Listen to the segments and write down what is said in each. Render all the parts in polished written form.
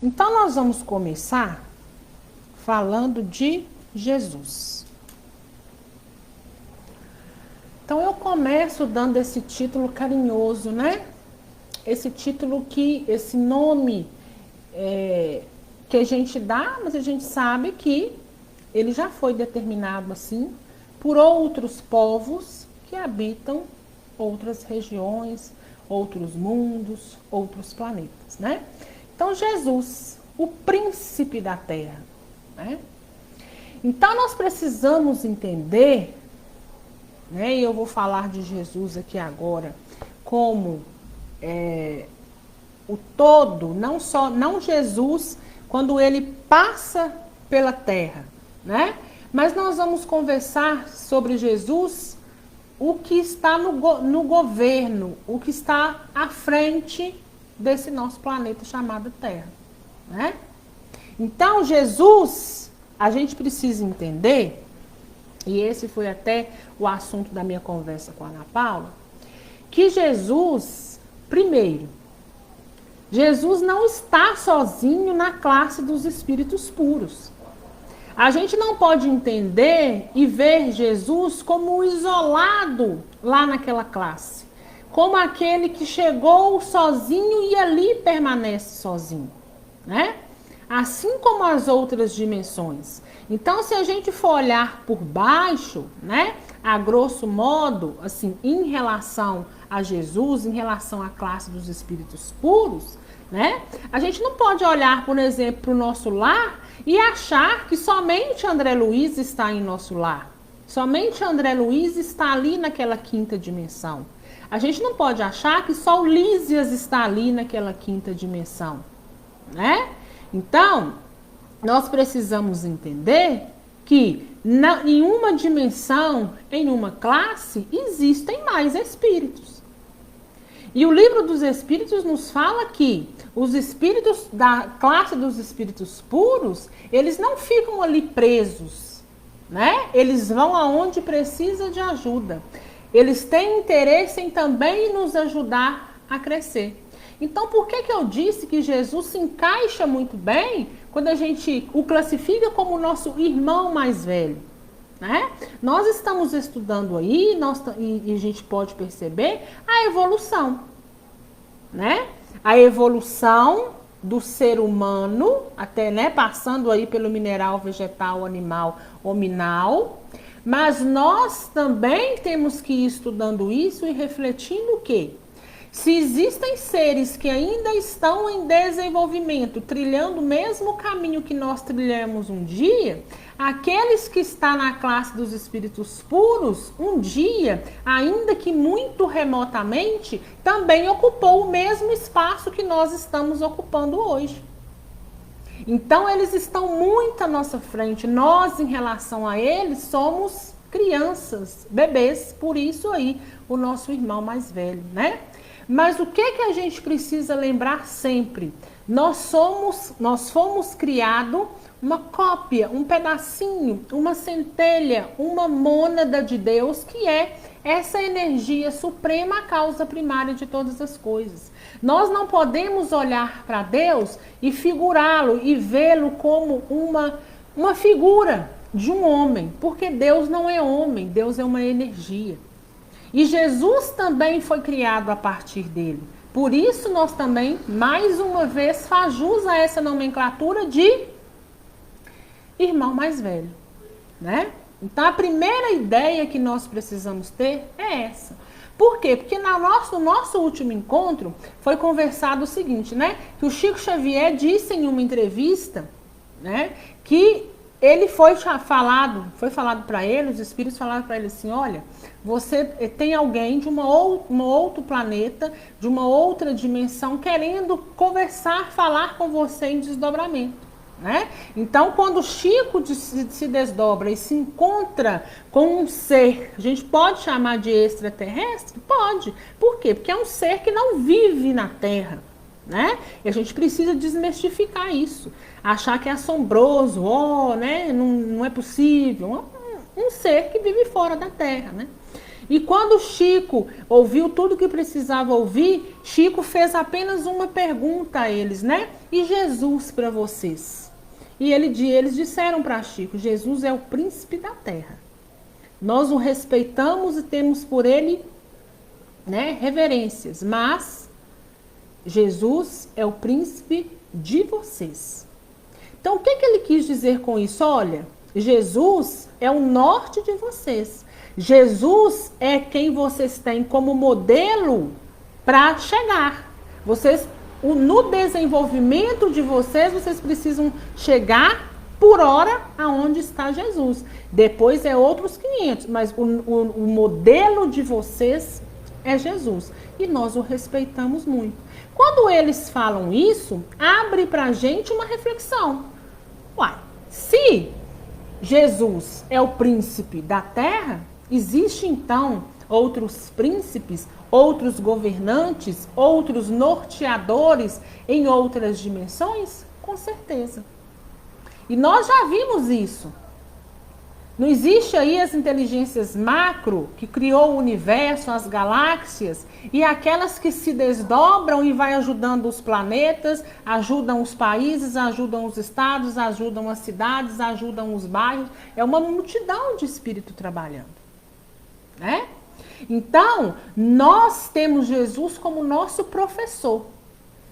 Então, nós vamos começar falando de Jesus. Então, eu começo dando esse título carinhoso, né? Esse título esse nome que a gente dá, mas a gente sabe que ele já foi determinado assim por outros povos que habitam outras regiões, outros mundos, outros planetas, né? Então, Jesus, o príncipe da Terra, né? Então, nós precisamos entender, né? E eu vou falar de Jesus aqui agora como o todo, não Jesus quando ele passa pela Terra, né? Mas nós vamos conversar sobre Jesus, o que está no governo, o que está à frente desse nosso planeta chamado Terra, né? Então, Jesus, a gente precisa entender, e esse foi até o assunto da minha conversa com a Ana Paula, que Jesus, primeiro, Jesus não está sozinho na classe dos espíritos puros. A gente não pode entender e ver Jesus como isolado lá naquela classe, como aquele que chegou sozinho e ali permanece sozinho, né? Assim como as outras dimensões. Então, se a gente for olhar por baixo, né, a grosso modo, assim, em relação a Jesus, em relação à classe dos espíritos puros, né, a gente não pode olhar, por exemplo, para o nosso lar e achar que somente André Luiz está em nosso lar. Somente André Luiz está ali naquela quinta dimensão. A gente não pode achar que só o Lísias está ali naquela quinta dimensão, né? Então, nós precisamos entender que em uma dimensão, em uma classe, existem mais espíritos. E o livro dos Espíritos nos fala que os espíritos da classe dos espíritos puros, eles não ficam ali presos, né? Eles vão aonde precisa de ajuda. Eles têm interesse em também nos ajudar a crescer. Então, por que eu disse que Jesus se encaixa muito bem quando a gente o classifica como o nosso irmão mais velho, né? Nós estamos estudando aí, e a gente pode perceber a evolução, né? A evolução do ser humano, até, né, passando aí pelo mineral, vegetal, animal, hominal. Mas nós também temos que ir estudando isso e refletindo o quê? Se existem seres que ainda estão em desenvolvimento, trilhando o mesmo caminho que nós trilhamos um dia, aqueles que estão na classe dos espíritos puros, um dia, ainda que muito remotamente, também ocupou o mesmo espaço que nós estamos ocupando hoje. Então, eles estão muito à nossa frente. Nós, em relação a eles, somos crianças, bebês, por isso aí, o nosso irmão mais velho, né? Mas o que a gente precisa lembrar sempre? Nós fomos criados uma cópia, um pedacinho, uma centelha, uma mônada de Deus, que é essa energia suprema, a causa primária de todas as coisas. Nós não podemos olhar para Deus e figurá-lo e vê-lo como uma figura de um homem, porque Deus não é homem, Deus é uma energia. E Jesus também foi criado a partir dele. Por isso nós também, mais uma vez, faz jus a essa nomenclatura de irmão mais velho, né? Então a primeira ideia que nós precisamos ter é essa. Por quê? Porque no nosso último encontro foi conversado o seguinte, né? Que o Chico Xavier disse em uma entrevista, né, que ele foi falado para ele, os espíritos falaram para ele assim, olha, você tem alguém de um outro planeta, de uma outra dimensão, querendo conversar, falar com você em desdobramento, né? Então, quando o Chico se desdobra e se encontra com um ser, a gente pode chamar de extraterrestre? Pode. Por quê? Porque é um ser que não vive na Terra, né? E a gente precisa desmistificar isso. Achar que é assombroso, né? Não é possível. Um ser que vive fora da Terra, né? E quando Chico ouviu tudo que precisava ouvir, Chico fez apenas uma pergunta a eles, né? E Jesus para vocês? E eles disseram para Chico, Jesus é o príncipe da terra. Nós o respeitamos e temos por ele, né, reverências, mas Jesus é o príncipe de vocês. Então, o que ele quis dizer com isso? Olha, Jesus é o norte de vocês. Jesus é quem vocês têm como modelo para chegar. No desenvolvimento de vocês precisam chegar por hora aonde está Jesus. Depois é outros 500, mas o modelo de vocês é Jesus. E nós o respeitamos muito. Quando eles falam isso, abre para a gente uma reflexão. Uai, se Jesus é o príncipe da terra, existe então outros príncipes, outros governantes, outros norteadores em outras dimensões? Com certeza. E nós já vimos isso. Não existe aí as inteligências macro que criou o universo, as galáxias, e aquelas que se desdobram e vai ajudando os planetas, ajudam os países, ajudam os estados, ajudam as cidades, ajudam os bairros. É uma multidão de espírito trabalhando, né? Então, nós temos Jesus como nosso professor.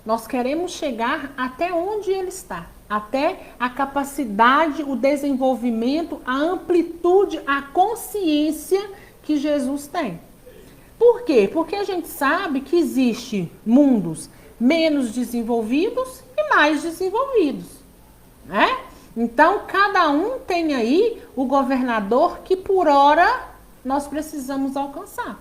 Nós queremos chegar até onde ele está. Até a capacidade, o desenvolvimento, a amplitude, a consciência que Jesus tem. Por quê? Porque a gente sabe que existe mundos menos desenvolvidos e mais desenvolvidos, né? Então, cada um tem aí o governador que por hora nós precisamos alcançar,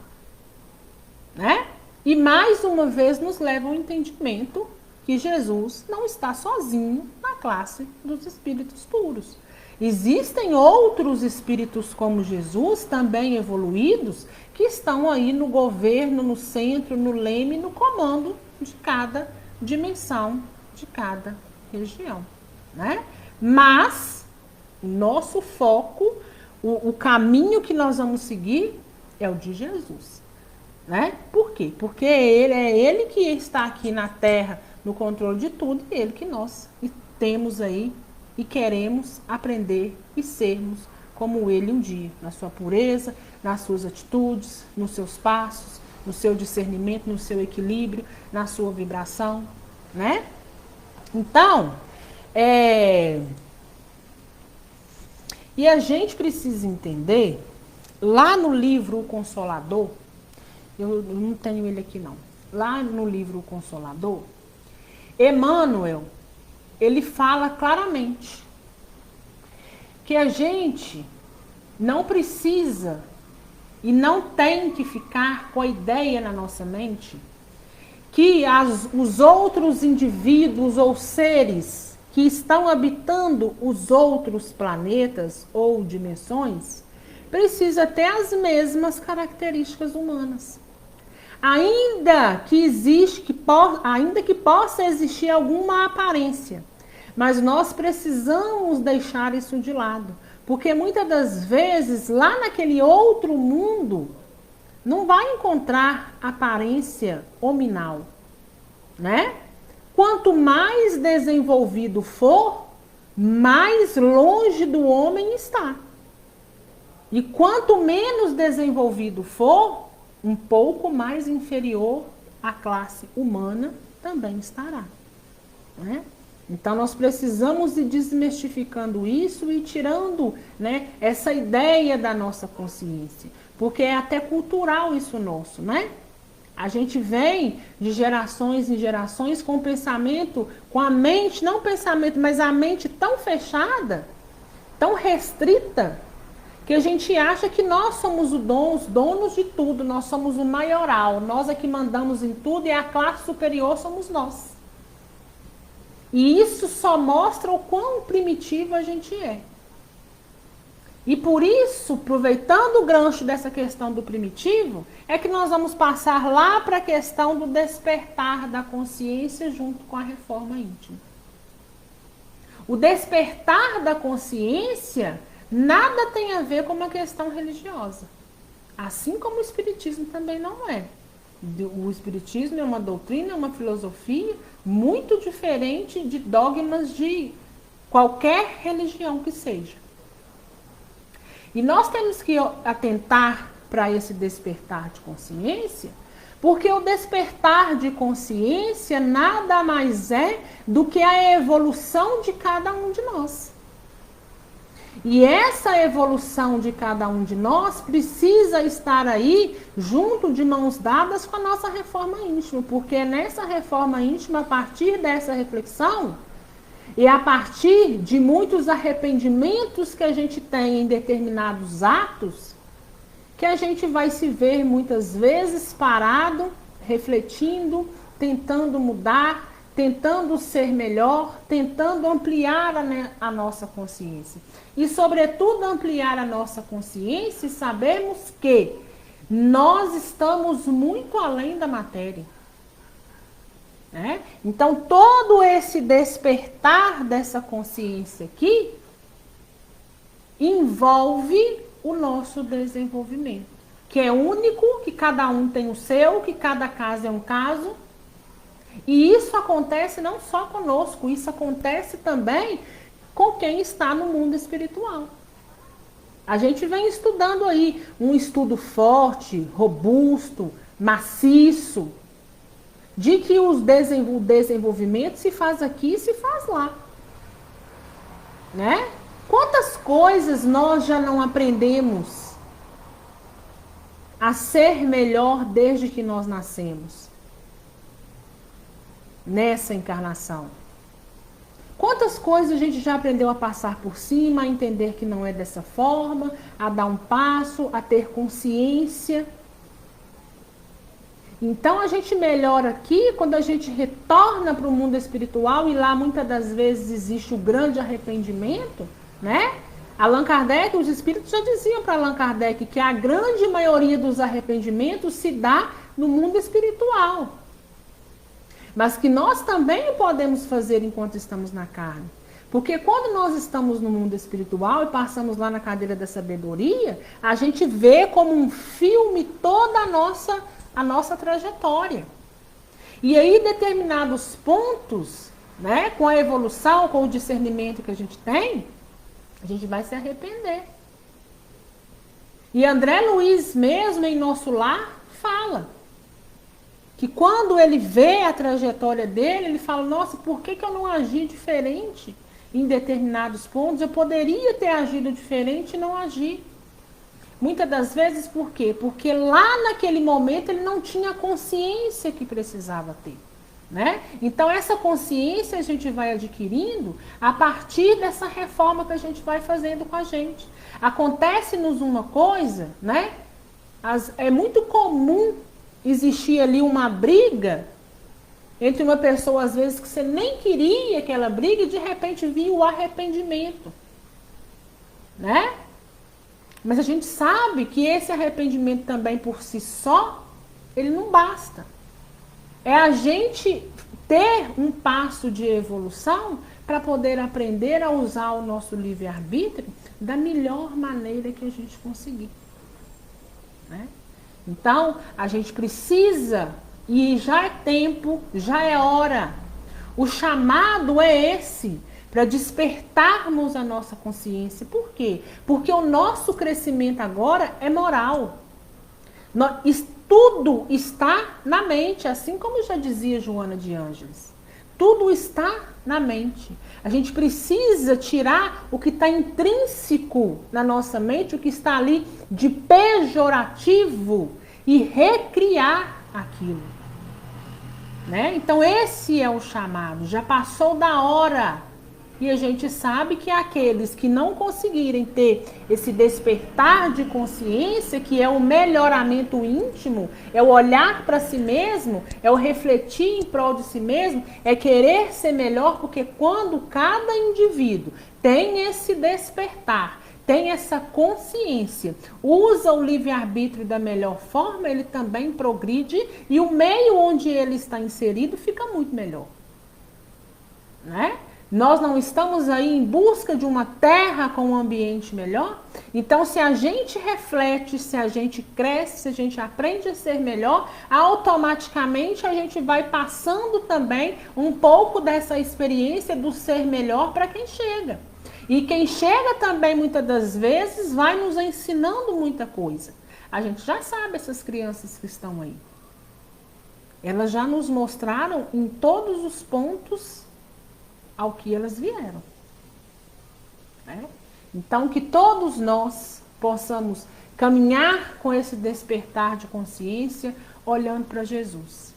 né? E mais uma vez nos leva ao entendimento que Jesus não está sozinho na classe dos espíritos puros. Existem outros espíritos como Jesus, também evoluídos, que estão aí no governo, no centro, no leme, no comando de cada dimensão, de cada região, né? Mas o nosso foco, o caminho que nós vamos seguir é o de Jesus, né? Por quê? Porque é ele que está aqui na Terra no controle de tudo, e ele que nós temos aí e queremos aprender e sermos como ele um dia, na sua pureza, nas suas atitudes, nos seus passos, no seu discernimento, no seu equilíbrio, na sua vibração, né? Então, e a gente precisa entender, lá no livro O Consolador, eu não tenho ele aqui não, lá no livro O Consolador, Emmanuel, ele fala claramente que a gente não precisa e não tem que ficar com a ideia na nossa mente que os outros indivíduos ou seres que estão habitando os outros planetas ou dimensões precisam ter as mesmas características humanas. Ainda que possa existir alguma aparência, mas nós precisamos deixar isso de lado, porque muitas das vezes lá naquele outro mundo não vai encontrar aparência hominal, né? Quanto mais desenvolvido for, mais longe do homem está. E quanto menos desenvolvido for, um pouco mais inferior à classe humana também estará, né? Então nós precisamos ir desmistificando isso e tirando, né, essa ideia da nossa consciência, porque é até cultural isso nosso, né? A gente vem de gerações em gerações com pensamento, com a mente, não pensamento, mas a mente tão fechada, tão restrita, que a gente acha que nós somos os donos de tudo, nós somos o maioral, nós é que mandamos em tudo e a classe superior somos nós. E isso só mostra o quão primitivo a gente é. E por isso, aproveitando o gancho dessa questão do primitivo, é que nós vamos passar lá para a questão do despertar da consciência junto com a reforma íntima. O despertar da consciência nada tem a ver com uma questão religiosa. Assim como o Espiritismo também não é. O Espiritismo é uma doutrina, é uma filosofia muito diferente de dogmas de qualquer religião que seja. E nós temos que atentar para esse despertar de consciência, porque o despertar de consciência nada mais é do que a evolução de cada um de nós. E essa evolução de cada um de nós precisa estar aí junto, de mãos dadas, com a nossa reforma íntima, porque é nessa reforma íntima, a partir dessa reflexão, e a partir de muitos arrependimentos que a gente tem em determinados atos, que a gente vai se ver muitas vezes parado, refletindo, tentando mudar, tentando ser melhor, tentando ampliar a nossa consciência. E, sobretudo, ampliar a nossa consciência e sabermos que nós estamos muito além da matéria. Né? Então, todo esse despertar dessa consciência aqui envolve o nosso desenvolvimento, que é único, que cada um tem o seu, que cada caso é um caso. E isso acontece não só conosco, isso acontece também com quem está no mundo espiritual. A gente vem estudando aí um estudo forte, robusto, maciço, de que o desenvolvimento se faz aqui e se faz lá. Né? Quantas coisas nós já não aprendemos a ser melhor desde que nós nascemos? Nessa encarnação. Quantas coisas a gente já aprendeu a passar por cima, a entender que não é dessa forma, a dar um passo, a ter consciência. Então a gente melhora aqui quando a gente retorna para o mundo espiritual, e lá muitas das vezes existe o grande arrependimento, né? Allan Kardec, os espíritos já diziam para Allan Kardec que a grande maioria dos arrependimentos se dá no mundo espiritual. Mas que nós também podemos fazer enquanto estamos na carne. Porque quando nós estamos no mundo espiritual e passamos lá na cadeira da sabedoria, a gente vê como um filme toda a nossa trajetória. E aí, determinados pontos, né, com a evolução, com o discernimento que a gente tem, a gente vai se arrepender. E André Luiz mesmo, em Nosso Lar, fala que quando ele vê a trajetória dele, ele fala, nossa, por que eu não agi diferente em determinados pontos? Eu poderia ter agido diferente e não agi. Muitas das vezes, por quê? Porque lá naquele momento ele não tinha a consciência que precisava ter. Né? Então essa consciência a gente vai adquirindo a partir dessa reforma que a gente vai fazendo com a gente. Acontece-nos uma coisa, né? É muito comum existir ali uma briga entre uma pessoa, às vezes, que você nem queria aquela briga, e de repente vinha o arrependimento. Né? Mas a gente sabe que esse arrependimento também por si só, ele não basta. É a gente ter um passo de evolução para poder aprender a usar o nosso livre-arbítrio da melhor maneira que a gente conseguir. Né? Então, a gente precisa, e já é tempo, já é hora. O chamado é esse, para despertarmos a nossa consciência. Por quê? Porque o nosso crescimento agora é moral. Tudo está na mente, assim como já dizia Joana de Ângeles. Tudo está na mente. A gente precisa tirar o que está intrínseco na nossa mente, o que está ali de pejorativo, e recriar aquilo. Né? Então esse é o chamado. Já passou da hora. E a gente sabe que aqueles que não conseguirem ter esse despertar de consciência, que é o melhoramento íntimo, é o olhar para si mesmo, é o refletir em prol de si mesmo, é querer ser melhor, porque quando cada indivíduo tem esse despertar, tem essa consciência, usa o livre-arbítrio da melhor forma, ele também progride, e o meio onde ele está inserido fica muito melhor. Né? Nós não estamos aí em busca de uma terra com um ambiente melhor? Então, se a gente reflete, se a gente cresce, se a gente aprende a ser melhor, automaticamente a gente vai passando também um pouco dessa experiência do ser melhor para quem chega. E quem chega também, muitas das vezes, vai nos ensinando muita coisa. A gente já sabe essas crianças que estão aí. Elas já nos mostraram em todos os pontos ao que elas vieram. Né? Então, que todos nós possamos caminhar com esse despertar de consciência, olhando para Jesus.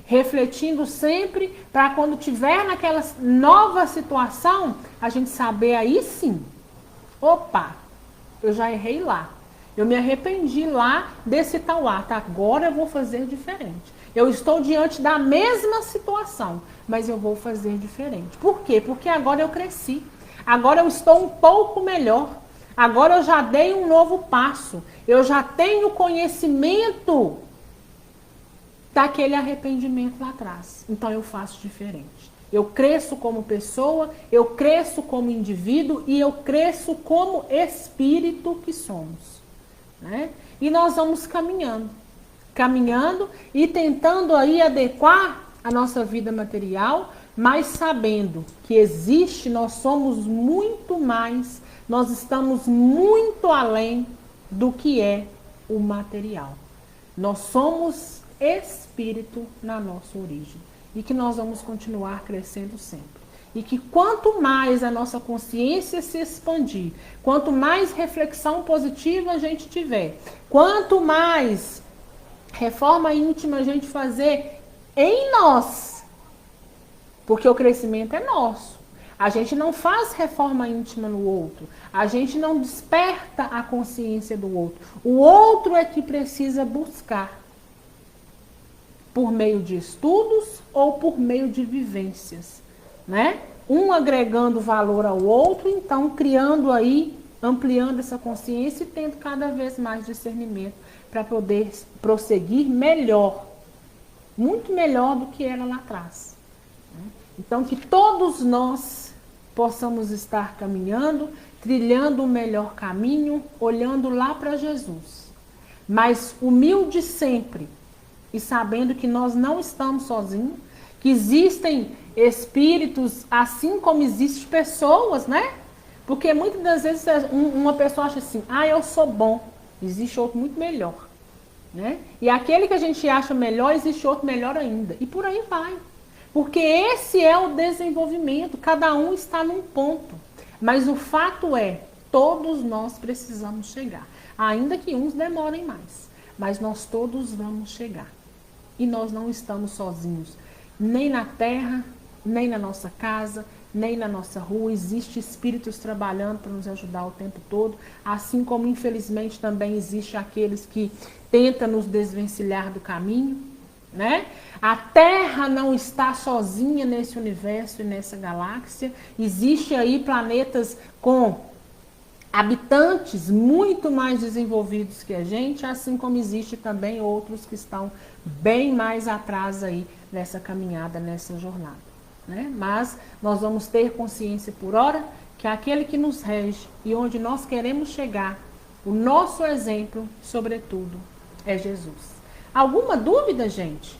Refletindo sempre, para quando tiver naquela nova situação, a gente saber aí sim, opa, eu já errei lá. Eu me arrependi lá desse tal ato, agora eu vou fazer diferente. Eu estou diante da mesma situação, mas eu vou fazer diferente. Por quê? Porque agora eu cresci. Agora eu estou um pouco melhor. Agora eu já dei um novo passo. Eu já tenho conhecimento daquele arrependimento lá atrás. Então eu faço diferente. Eu cresço como pessoa, eu cresço como indivíduo e eu cresço como espírito que somos. Né? E nós vamos caminhando e tentando aí adequar a nossa vida material, mas sabendo que existe, nós somos muito mais, nós estamos muito além do que é o material. Nós somos espírito na nossa origem e que nós vamos continuar crescendo sempre. E que quanto mais a nossa consciência se expandir, quanto mais reflexão positiva a gente tiver, quanto mais reforma íntima a gente fazer em nós, porque o crescimento é nosso. A gente não faz reforma íntima no outro, a gente não desperta a consciência do outro. O outro é que precisa buscar, por meio de estudos ou por meio de vivências, né? Um agregando valor ao outro, então criando aí, ampliando essa consciência e tendo cada vez mais discernimento para poder prosseguir melhor, muito melhor do que era lá atrás. Então, que todos nós possamos estar caminhando, trilhando o melhor caminho, olhando lá para Jesus. Mas humilde sempre e sabendo que nós não estamos sozinhos, que existem espíritos assim como existem pessoas, né? Porque muitas das vezes uma pessoa acha assim, eu sou bom, existe outro muito melhor. Né? E aquele que a gente acha melhor, existe outro melhor ainda. E por aí vai. Porque esse é o desenvolvimento. Cada um está num ponto. Mas o fato é, todos nós precisamos chegar. Ainda que uns demorem mais. Mas nós todos vamos chegar. E nós não estamos sozinhos. Nem na terra, nem na nossa casa, nem na nossa rua. Existem espíritos trabalhando para nos ajudar o tempo todo. Assim como, infelizmente, também existe aqueles que tentam nos desvencilhar do caminho. Né? A Terra não está sozinha nesse universo e nessa galáxia. Existem aí planetas com habitantes muito mais desenvolvidos que a gente, assim como existe também outros que estão bem mais atrás aí nessa caminhada, nessa jornada. Né? Mas nós vamos ter consciência por hora que aquele que nos rege e onde nós queremos chegar, o nosso exemplo, sobretudo, é Jesus. Alguma dúvida, gente?